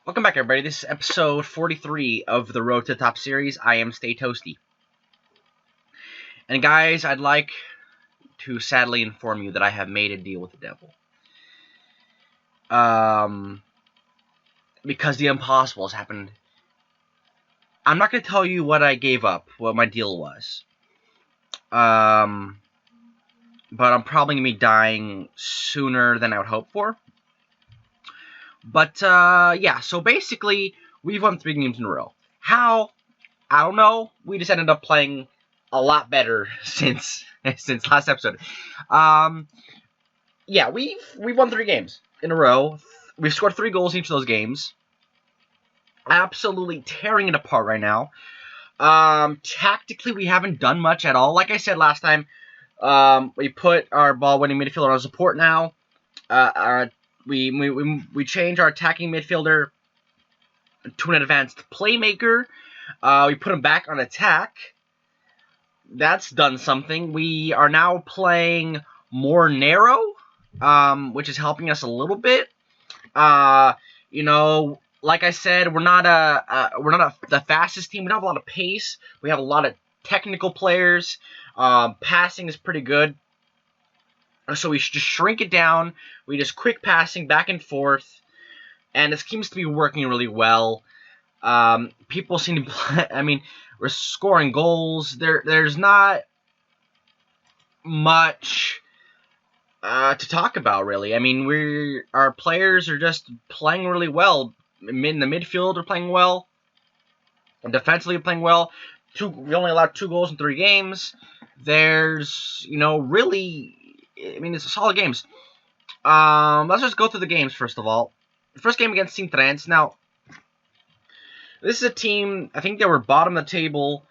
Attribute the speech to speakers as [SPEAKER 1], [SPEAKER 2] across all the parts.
[SPEAKER 1] Welcome back, everybody. This is episode 43 of the Road to the Top series. I am Stay Toasty. And guys, I'd like to sadly inform you that I have made a deal with the devil. Because the impossible has happened. I'm not going to tell you what I gave up, what my deal was. But I'm probably going to be dying sooner than I would hope for. But, yeah, so basically, we've won 3 games in a row. How? I don't know. We just ended up playing a lot better since last episode. Yeah, we've won 3 games in a row. We've scored 3 goals in each of those games. Absolutely tearing it apart right now. Tactically, we haven't done much at all. Like I said last time, we put our ball-winning midfielder on support now. We changed our attacking midfielder to an advanced playmaker. We put him back on attack. That's done something. We are now playing more narrow, which is helping us a little bit. You know, like I said, we're not the fastest team. We don't have a lot of pace. We have a lot of technical players. Passing is pretty good. So we should just shrink it down. We just quick passing back and forth, and it seems to be working really well. People seem to play, I mean, we're scoring goals. There's not much to talk about, really. I mean, our players are just playing really well. In the midfield, we're playing well. And defensively, we're playing well. We only allowed 2 goals in 3 games. There's, really, I mean, it's solid games. Let's just go through the games, first of all. The first game against Sintrans. Now, this is a team, I think they were bottom of the table.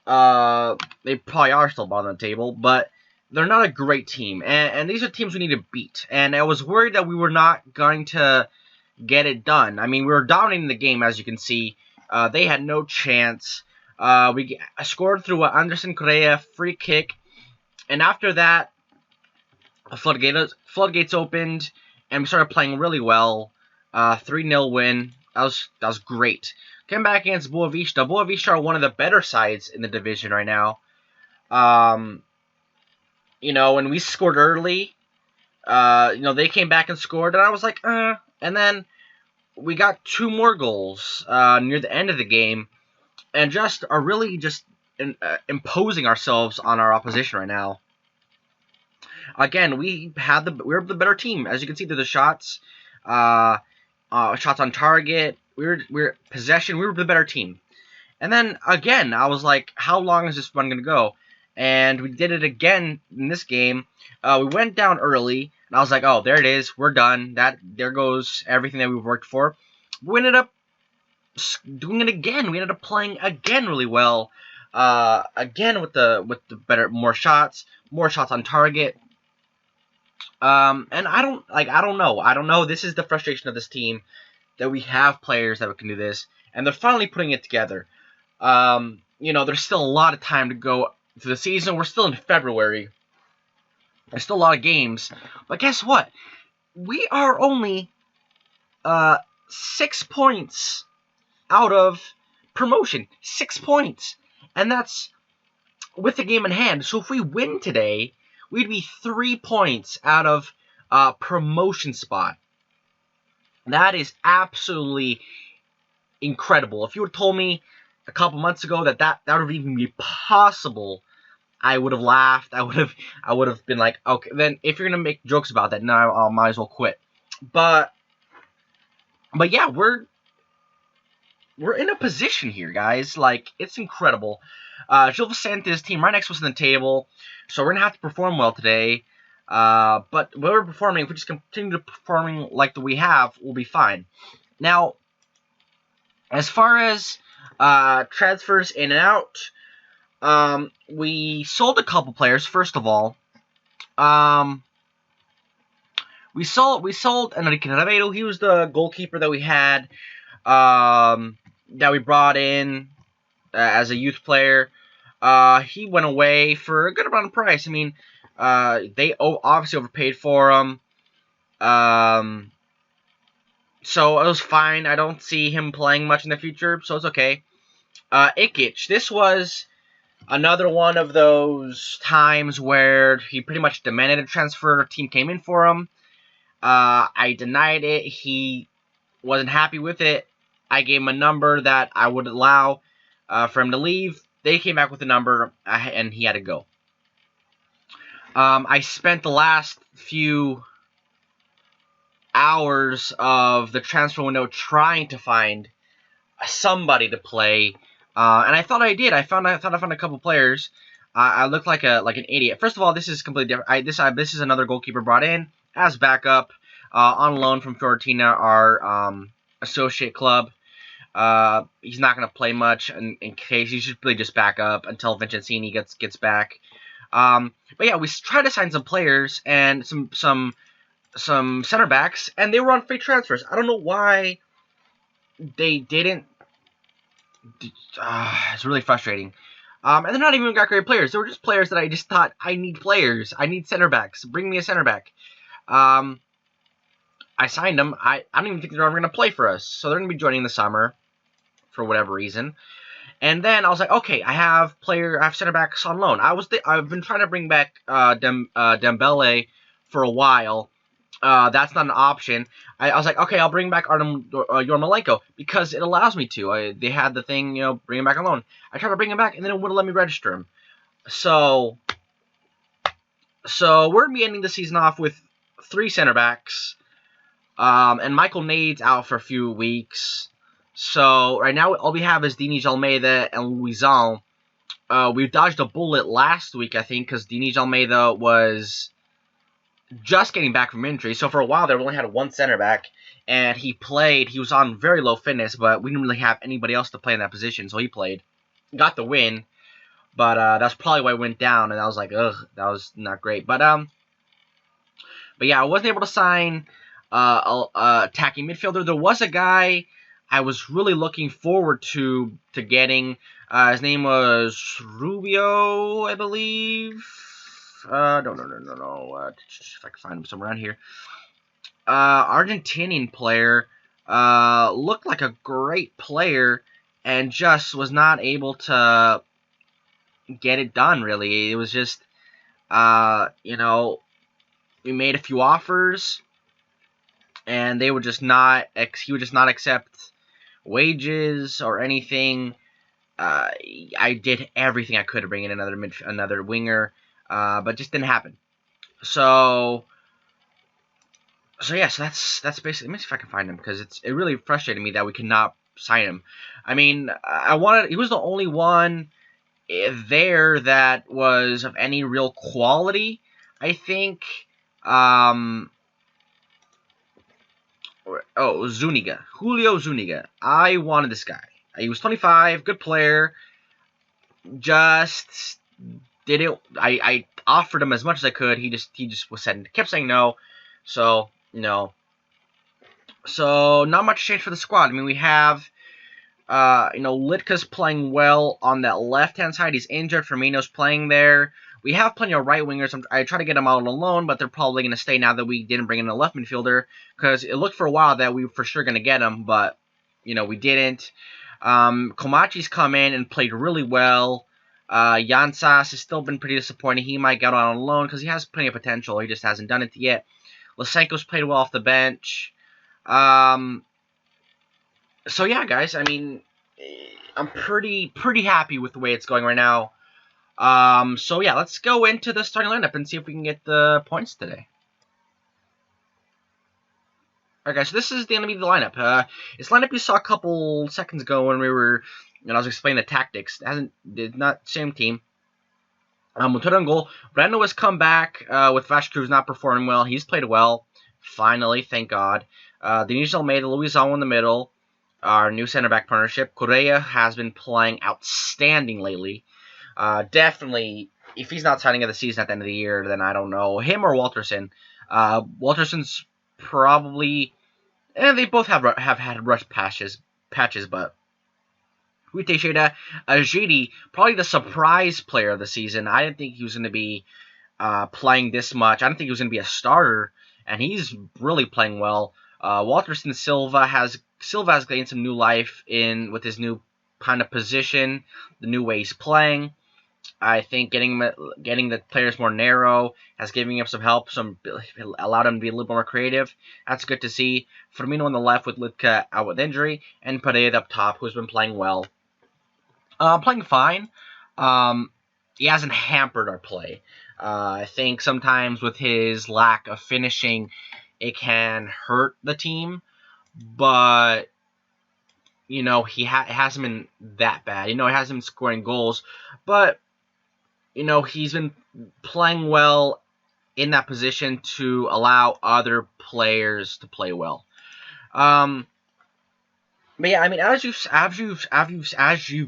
[SPEAKER 1] They probably are still bottom of the table, but they're not a great team. And these are teams we need to beat. And I was worried that we were not going to get it done. I mean, we were dominating the game, as you can see. They had no chance. We scored through an Anderson Correa free kick. And after that, floodgates opened, and we started playing really well. 3-0 win. That was great. Came back against Boavista. Boavista are one of the better sides in the division right now. When we scored early, they came back and scored, and I was like, And then we got 2 more goals near the end of the game, and just are really just imposing ourselves on our opposition right now. Again, we were the better team, as you can see through the shots, shots on target. We're possession. We were the better team. And then again, I was like, how long is this run gonna go? And we did it again in this game. We went down early, and I was like, oh, there it is. We're done. There goes everything that we've worked for. We ended up doing it again. We ended up playing again really well. Again with the more shots on target. And I don't know. This is the frustration of this team, that we have players that can do this, and they're finally putting it together. There's still a lot of time to go through the season. We're still in February. There's still a lot of games, but guess what? We are only 6 points out of promotion. 6 points, and that's with the game in hand. So if we win today, we'd be 3 points out of promotion spot. That is absolutely incredible. If you would have told me a couple months ago that would even be possible, I would have laughed. I would have been like, okay, then if you're gonna make jokes about that, now I might as well quit. But yeah, we're in a position here, guys. Like, it's incredible. Gil Vicente's team right next to us in the table, so we're gonna have to perform well today. But when we're performing, if we just continue to performing like we have, we'll be fine. Now, as far as transfers in and out, we sold a couple players. First of all, we sold Enrique Ribeiro. He was the goalkeeper that we had, that we brought in as a youth player. He went away for a good amount of price. I mean, they obviously overpaid for him. So it was fine. I don't see him playing much in the future, so it's okay. Ikic. This was another one of those times where he pretty much demanded a transfer. A team came in for him. I denied it. He wasn't happy with it. I gave him a number that I would allow for him to leave. They came back with a number, and he had to go. I spent the last few hours of the transfer window trying to find somebody to play, and I thought I did. I thought I found a couple players. I looked like an idiot. First of all, this is completely different. This is another goalkeeper brought in as backup on loan from Fiorentina, our associate club. He's not going to play much in case. He's just really just back up until Vincenzini gets back. But yeah, we tried to sign some players and some center backs, and they were on free transfers. I don't know why they didn't. It's really frustrating. And they're not even got great players. They were just players that I just thought, I need players. I need center backs. Bring me a center back. I signed them. I don't even think they're ever going to play for us. So they're going to be joining the summer for whatever reason. And then I was like, okay, I have center backs on loan. I've been trying to bring back Dembele for a while. That's not an option. I was like, okay, I'll bring back Artem Yarmolenko because it allows me to. They had the thing, bring him back on loan. I tried to bring him back, and then it wouldn't let me register him. So we're going to be ending the season off with 3 center backs. And Michael Nade's out for a few weeks. So right now all we have is Diniz Almeida and Luizão. We dodged a bullet last week, I think, because Diniz Almeida was just getting back from injury. So for a while there, we only had 1 center back, and he played. He was on very low fitness, but we didn't really have anybody else to play in that position, so he played. Got the win, but that's probably why it went down, and I was like, ugh, that was not great. But yeah, I wasn't able to sign a attacking midfielder. There was a guy I was really looking forward to getting. His name was Rubio, I believe. No. If I can find him somewhere around here. Argentinian player. Looked like a great player and just was not able to get it done, really. It was just, we made a few offers, and they would just not, he would just not accept wages or anything. I did everything I could to bring in another winger, but just didn't happen. So yeah, so that's basically. Let me see if I can find him, because it really frustrated me that we could not sign him. I mean, he was the only one there that was of any real quality, I think. Zuniga. Julio Zuniga. I wanted this guy. He was 25, good player. Just didn't. I offered him as much as I could. He just kept saying no. So So not much change for the squad. I mean, we have Litka's playing well on that left-hand side. He's injured. Firmino's playing there. We have plenty of right wingers. I try to get them out on loan, but they're probably going to stay now that we didn't bring in a left midfielder, because it looked for a while that we were for sure going to get him, but we didn't. Komachi's come in and played really well. Yansas has still been pretty disappointing. He might get on loan because he has plenty of potential. He just hasn't done it yet. Lysenko's played well off the bench. So yeah, guys. I mean, I'm pretty happy with the way it's going right now. So yeah, let's go into the starting lineup and see if we can get the points today. Alright, guys, so this is the enemy of the lineup. This lineup you saw a couple seconds ago when we were, I was explaining the tactics. Did not same team. Montero on goal. Brando has come back with Vasco Cruz not performing well. He's played well, finally, thank God. Diniz Almeida, Luizão in the middle. Our new center back partnership. Correa has been playing outstanding lately. Definitely, if he's not signing of the season at the end of the year, then I don't know. Him or Walterson. Walterson's probably, they both have had rush patches, but Rui Teixeira, Ajidi, probably the surprise player of the season. I didn't think he was going to be playing this much. I didn't think he was going to be a starter, and he's really playing well. Walterson Silva has gained some new life with his new kind of position, the new way he's playing. I think getting the players more narrow has given him some help, allowed him to be a little more creative. That's good to see. Firmino on the left with Litka out with injury, and Paredes up top, who's been playing well. Playing fine. He hasn't hampered our play. I think sometimes with his lack of finishing, it can hurt the team, but it hasn't been that bad. It hasn't been scoring goals, but he's been playing well in that position to allow other players to play well. But yeah, I mean, as you've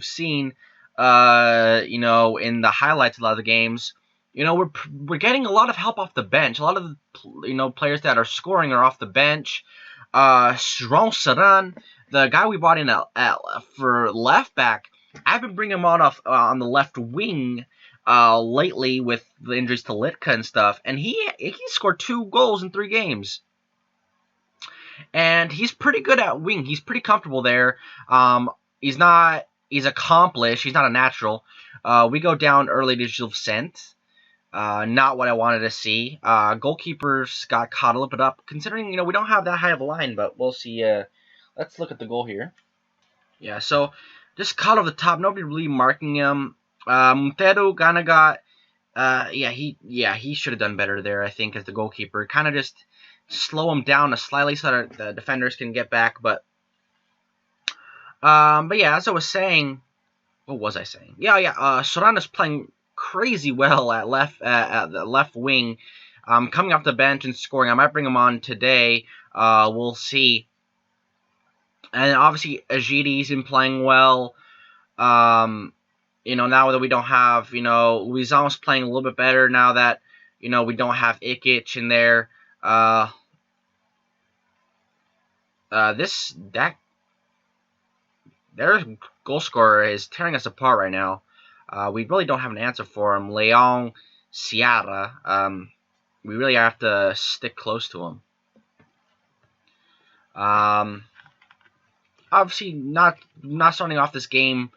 [SPEAKER 1] seen, in the highlights of a lot of the games, we're getting a lot of help off the bench. A lot of players that are scoring are off the bench. Jean Saran, the guy we brought in for left back, I've been bringing him on the left wing lately with the injuries to Litka and stuff, and he scored 2 goals in 3 games. And he's pretty good at wing. He's pretty comfortable there. He's accomplished. He's not a natural. We go down early to Gilles Vicente. Not what I wanted to see. Goalkeepers got caught a little bit up, considering, we don't have that high of a line, but we'll see. Let's look at the goal here. Yeah, so just caught over the top. Nobody really marking him. Montero kind of got, he should have done better there, I think, as the goalkeeper. Kind of just slow him down slightly so that the defenders can get back. But yeah, as I was saying, what was I saying? Sorano's playing crazy well at the left wing, coming off the bench and scoring. I might bring him on today. We'll see. And obviously, Agidi's been playing well. Now that we don't have, Luizan's playing a little bit better now that, we don't have Ikic in there. Their goal scorer is tearing us apart right now. We really don't have an answer for him. Leon Sierra. We really have to stick close to him. Obviously, not starting off this game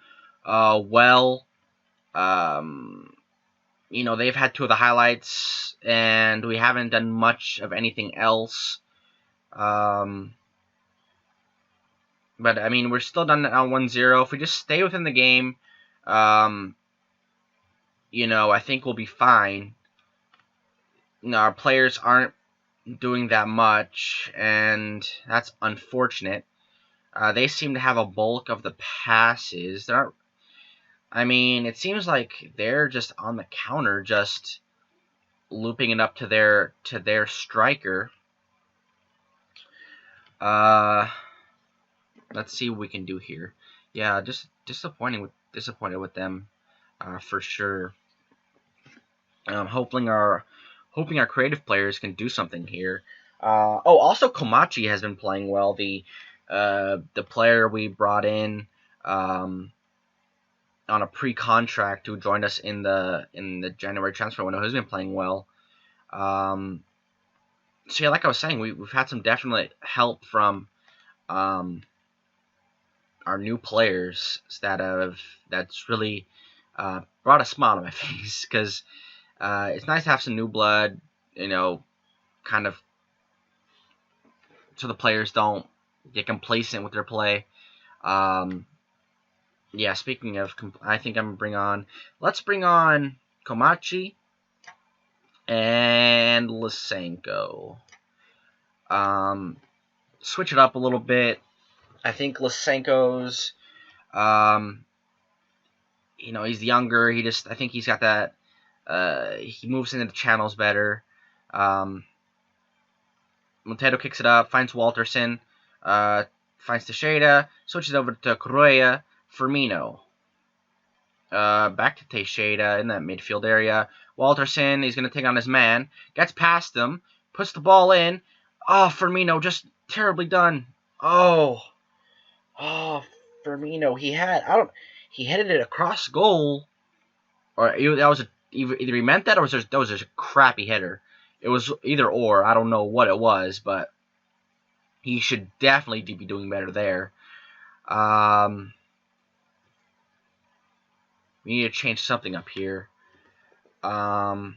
[SPEAKER 1] well. They've had 2 of the highlights, and we haven't done much of anything else. But, I mean, we're still done on 1-0. If we just stay within the game, I think we'll be fine. Our players aren't doing that much, and that's unfortunate. They seem to have a bulk of the passes. It seems like they're just on the counter, just looping it up to their striker. Let's see what we can do here. Yeah, just disappointed with them, for sure. Hoping our creative players can do something here. Also Komachi has been playing well. The player we brought in on a pre-contract who joined us in the January transfer window, who's been playing well. So yeah, like I was saying, we've had some definite help from our new players that's really brought a smile to my face, because it's nice to have some new blood, kind of, so the players don't get complacent with their play. Yeah, speaking of, I think I'm gonna let's bring on Komachi and Lysenko. Switch it up a little bit. I think Lysenko's, he's younger. I think he's got that, he moves into the channels better. Montero kicks it up, finds Walterson, finds Teixeira, switches over to Correa, Firmino. Back to Teixeira in that midfield area. Walterson, he's going to take on his man, gets past him, puts the ball in. Oh, Firmino, just terribly done. Oh, Firmino, he headed it across goal, or that was either he meant that, or that was just a crappy header. It was either or. I don't know what it was, but He should definitely be doing better there. We need to change something up here. Might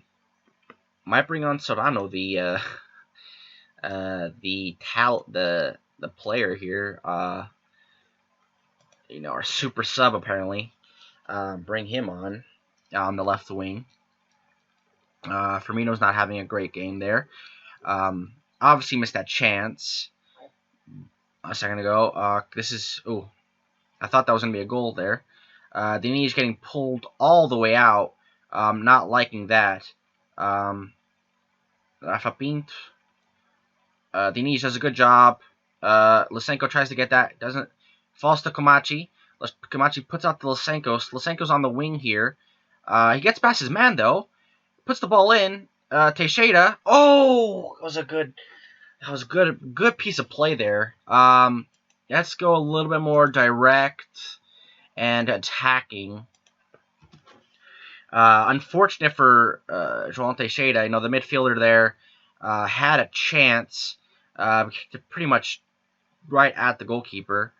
[SPEAKER 1] bring on Serrano, the player here. Our super sub apparently. Bring him on the left wing. Firmino's not having a great game there. Obviously missed that chance a second ago. I thought that was going to be a goal there. Dini's getting pulled all the way out. Not liking that. Rafa Pinto. Diniz does a good job. Lysenko tries to get that. Doesn't. Falls to Komachi. Komachi puts out to Lysenko. Lysenko's on the wing here. He gets past his man, though. Puts the ball in. Teixeira. Oh! That was a good piece of play there. Let's go a little bit more direct and attacking. Unfortunate for João Teixeira, the midfielder there had a chance pretty much right at the goalkeeper.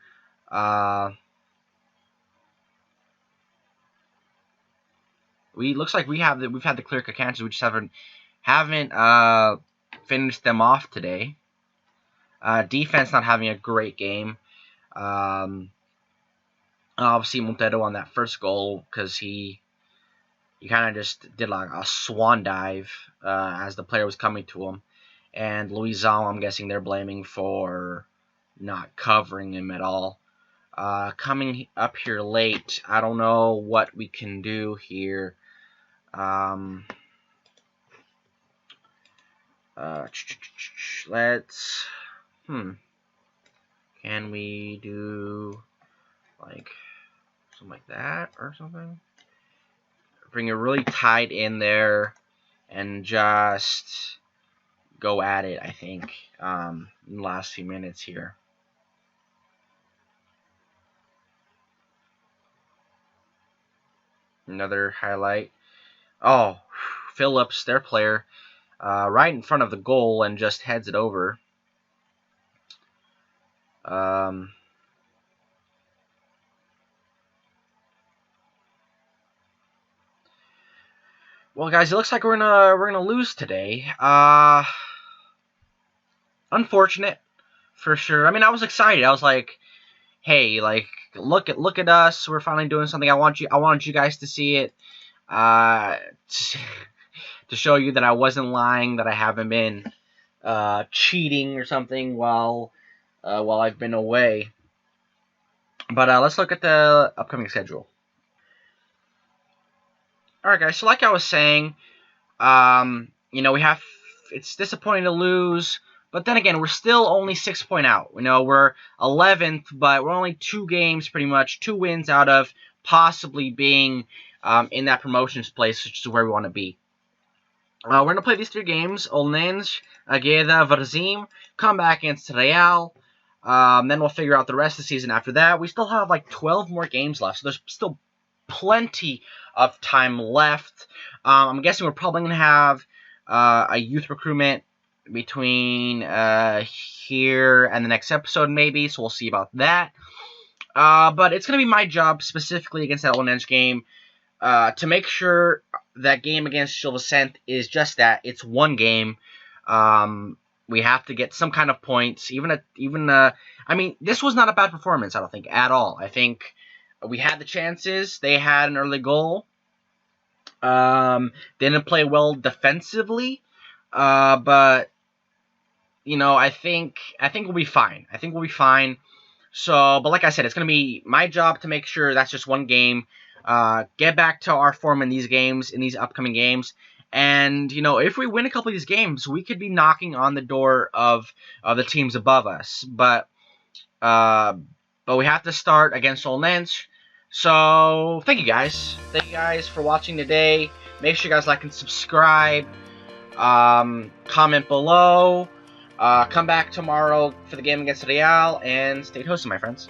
[SPEAKER 1] Looks like we've had the clear cut chances. We just haven't finished them off today. Defense not having a great game. Obviously Montero on that first goal because he kind of just did like a swan dive as the player was coming to him. And Luizão, I'm guessing they're blaming for not covering him at all. Coming up here late, I don't know what we can do here. Can we do like something like that or something? Bring it really tight in there and just go at it, I think, in the last few minutes here. Another highlight. Oh, Phillips, their player, right in front of the goal and just heads it over. Well, guys, it looks like we're gonna lose today. Unfortunate, for sure. I mean, I was excited. I was like, hey, like, look at us. We're finally doing something. I want you guys to see it. To show you that I wasn't lying, that I haven't been cheating or something while I've been away. But let's look at the upcoming schedule. Alright, guys, so like I was saying, it's disappointing to lose, but then again, we're still only 6 points out. We're 11th, but we're only 2 games, pretty much, 2 wins out of possibly being in that promotions place, which is where we want to be. We're going to play these 3 games, Olnense, Agueda, Varzim, come back against Real, then we'll figure out the rest of the season after that. We still have like 12 more games left, so there's still plenty of time left. I'm guessing we're probably going to have a youth recruitment between here and the next episode maybe, so we'll see about that. But it's going to be my job specifically against that Olnense game to make sure that game against Gil Vicente is just that. It's one game. We have to get some kind of points. I mean, this was not a bad performance, I don't think, at all. I think we had the chances. They had an early goal. Didn't play well defensively. But, I think we'll be fine. I think we'll be fine. So, but like I said, it's going to be my job to make sure that's just one game. Get back to our form in these games, in these upcoming games. And, if we win a couple of these games, we could be knocking on the door of the teams above us. But we have to start against Olnense. So, thank you guys. Thank you guys for watching today. Make sure you guys like and subscribe. Comment below. Come back tomorrow for the game against Real. And stay toasted, my friends.